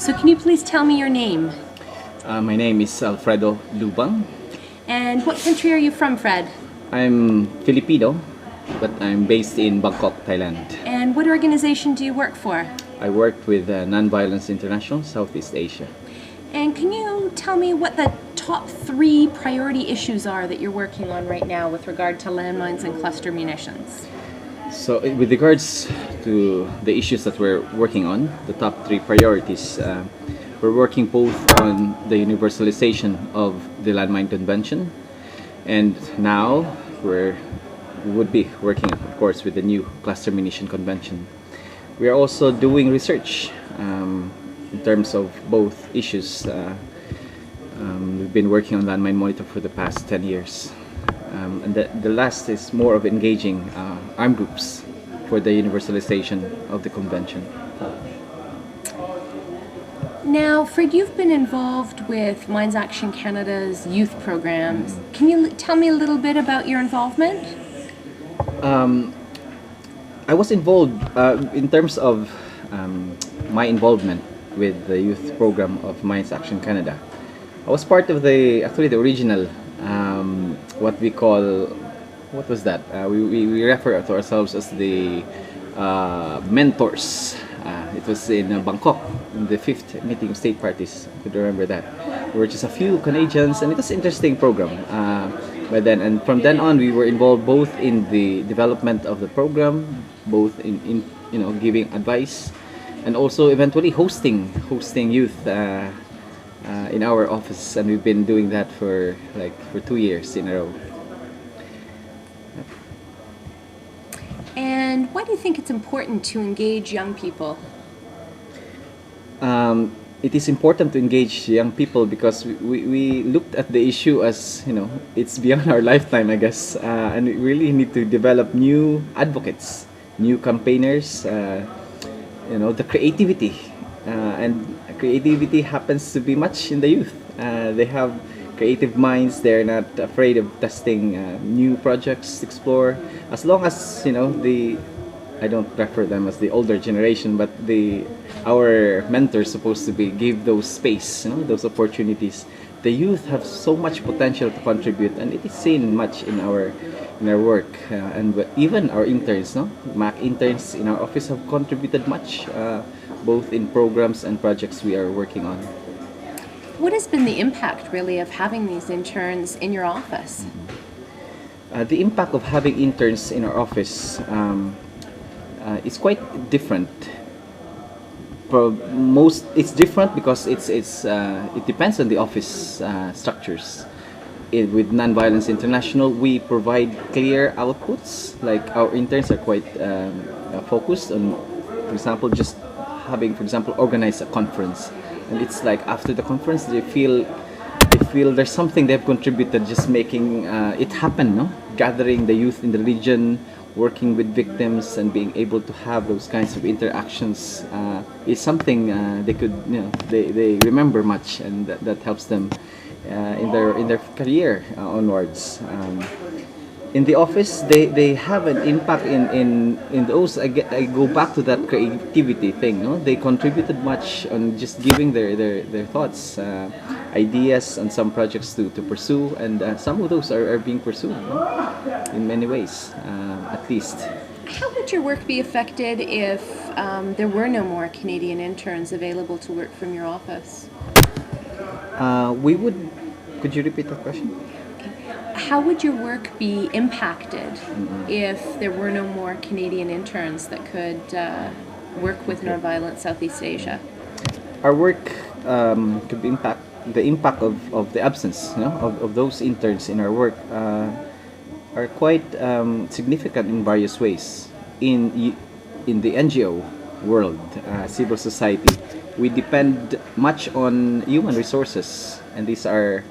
So can you please tell me your name? My name is Alfredo Lubang. And what country are you from, Fred? I'm Filipino, but I'm based in Bangkok, Thailand. And what organization do you work for? I work with Nonviolence International Southeast Asia. And can you tell me what the top 3 priority issues are that you're working on right now with regard to landmines and cluster munitions? So with regards to the issues that we're working on, the top 3 priorities, we're working both on the universalization of the Landmine Convention, and now we would be working, of course, with the new Cluster Munition Convention. We are also doing research in terms of both issues. We've been working on landmine monitor for the past 10 years. And the last is more of engaging armed groups for the universalization of the convention. Now, Fred, you've been involved with Mines Action Canada's youth programs. Can you tell me a little bit about your involvement? I was involved in terms of my involvement with the youth program of Mines Action Canada. I was part of the original what we call, what was that? We refer to ourselves as the mentors. It was in Bangkok, in the 5th meeting of state parties. I could remember that. We were just a few Canadians, and it was an interesting program. By then, and from then on, we were involved both in the development of the program, both in giving advice, and also eventually hosting youth in our office, and we've been doing that for 2 years in a row. And why do you think it's important to engage young people? It is important to engage young people because we looked at the issue as, it's beyond our lifetime, I guess, and we really need to develop new advocates, new campaigners, the creativity. And creativity happens to be much in the youth. They have creative minds. They're not afraid of testing new projects to explore. As long as I don't refer them as the older generation, but our mentors supposed to give those space, those opportunities. The youth have so much potential to contribute, and it is seen much in our work. And even our interns, MAC interns in our office have contributed much, both in programs and projects we are working on. What has been the impact, really, of having these interns in your office? The impact of having interns in our office is quite different. It's different because it depends on the office structures. With Nonviolence International, we provide clear outputs. Like our interns are quite focused on, for example, just having, organize a conference, and it's like after the conference they feel there's something they've contributed, just making it happen, gathering the youth in the region, working with victims, and being able to have those kinds of interactions is something they could, they remember much, and that helps them in their career onwards. In the office, they have an impact in those. I go back to that creativity thing. They contributed much on just giving their thoughts, ideas, and some projects to pursue, and some of those are being pursued in many ways, at least. How would your work be affected if there were no more Canadian interns available to work from your office? Could you repeat that question? How would your work be impacted if there were no more Canadian interns that could work with Nonviolent Southeast Asia? Our work could be the impact of the absence, of those interns in our work are quite significant in various ways. In the NGO world, civil society, we depend much on human resources, and these are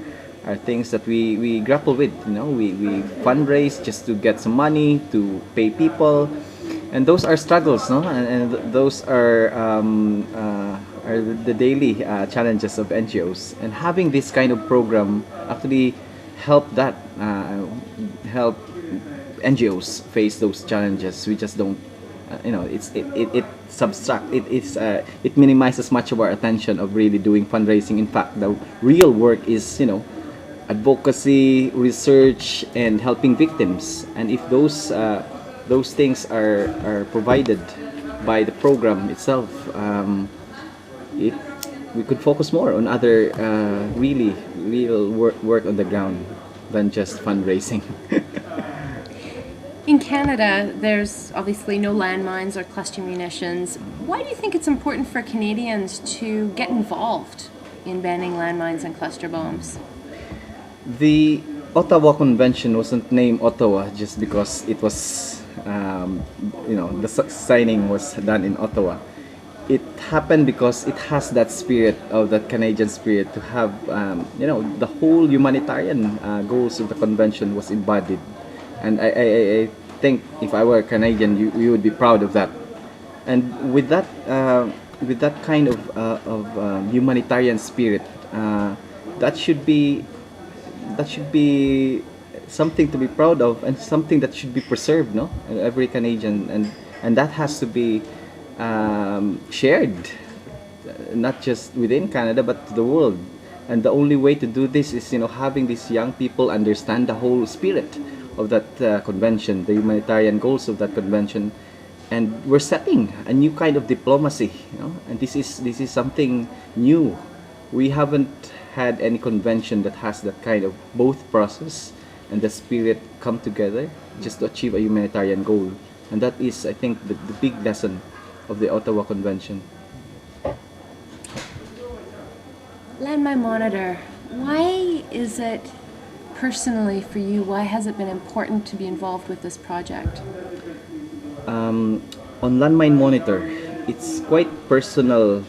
things that we grapple with. We fundraise just to get some money to pay people, and those are struggles, and those are the daily challenges of NGOs. And having this kind of program actually help NGOs face those challenges. We just don't it subtract it minimizes much of our attention of really doing fundraising. In fact, the real work is advocacy, research, and helping victims. And if those things are provided by the program itself, it we could focus more on other really real work on the ground than just fundraising. In Canada, there's obviously no landmines or cluster munitions. Why do you think it's important for Canadians to get involved in banning landmines and cluster bombs? The Ottawa Convention wasn't named Ottawa just because it was, the signing was done in Ottawa. It happened because it has that spirit of that Canadian spirit to have, the whole humanitarian goals of the convention was embodied. And I think if I were a Canadian, you would be proud of that. And with that kind of humanitarian spirit, that should be something to be proud of and something that should be preserved, no? Every Canadian, and that has to be shared, not just within Canada but to the world. And the only way to do this is having these young people understand the whole spirit of that convention, the humanitarian goals of that convention, and we're setting a new kind of diplomacy, and this is something new. We haven't had any convention that has that kind of both process and the spirit come together just to achieve a humanitarian goal, and that is, I think, the big lesson of the Ottawa Convention. Landmine Monitor, why is it personally for you, why has it been important to be involved with this project? On Landmine Monitor, it's quite personal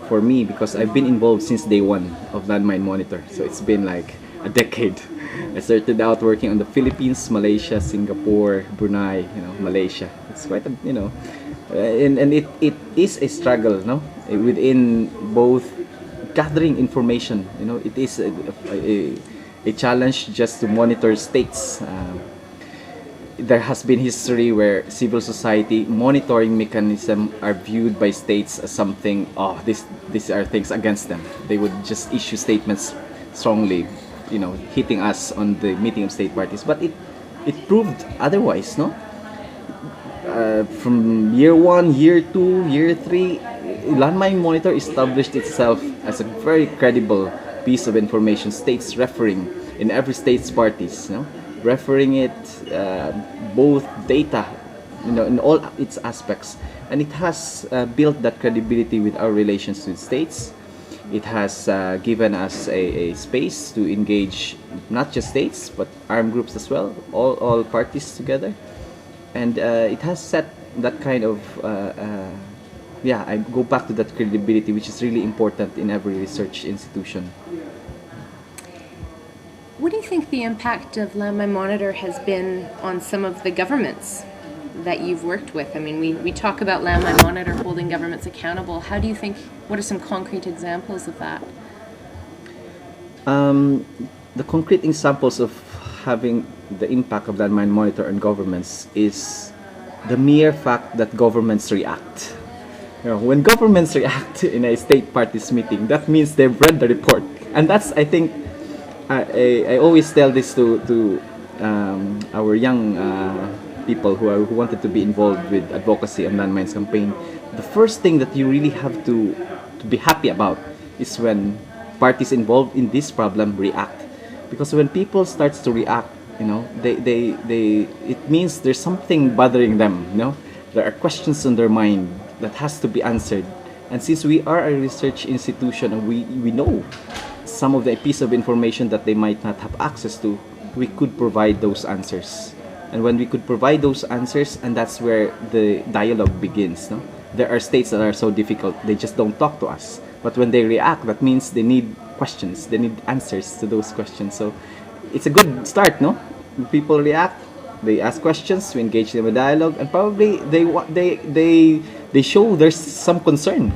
for me because I've been involved since day one of Landmine Monitor. So it's been like a decade. I started out working on the Philippines, Malaysia, Singapore, Brunei, Malaysia. It's quite and it is a struggle, within both gathering information. It is a challenge just to monitor states. There has been history where civil society monitoring mechanism are viewed by states as something, these are things against them. They would just issue statements strongly, hitting us on the meeting of state parties. But it proved otherwise, no? From year 1, year 2, year 3, Landmine Monitor established itself as a very credible piece of information. States referring in every state's parties, referring it, both data, in all its aspects, and it has built that credibility with our relations with states. It has given us a space to engage not just states but armed groups as well, all parties together, and it has set that kind of I go back to that credibility, which is really important in every research institution. What do you think the impact of Landmine Monitor has been on some of the governments that you've worked with? I mean, we talk about Landmine Monitor holding governments accountable. What are some concrete examples of that? The concrete examples of having the impact of Landmine Monitor on governments is the mere fact that governments react. When governments react in a state parties meeting, that means they've read the report. And that's, I think, I always tell this to our young people who wanted to be involved with advocacy and landmines campaign. The first thing that you really have to be happy about is when parties involved in this problem react. Because when people starts to react, it means there's something bothering them. There are questions on their mind that has to be answered. And since we are a research institution and we know some of the piece of information that they might not have access to, we could provide those answers. And when we could provide those answers, and that's where the dialogue begins. There are states that are so difficult, they just don't talk to us. But when they react, that means they need questions, they need answers to those questions. So it's a good start, no? When people react, they ask questions, we engage them in dialogue, and probably they show there's some concern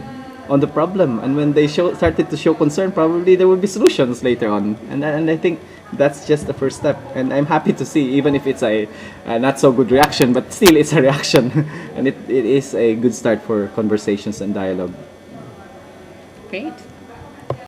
on the problem, and when they started to show concern, probably there will be solutions later on, and I think that's just the first step. And I'm happy to see, even if it's a not so good reaction, but still it's a reaction, and it is a good start for conversations and dialogue. Great.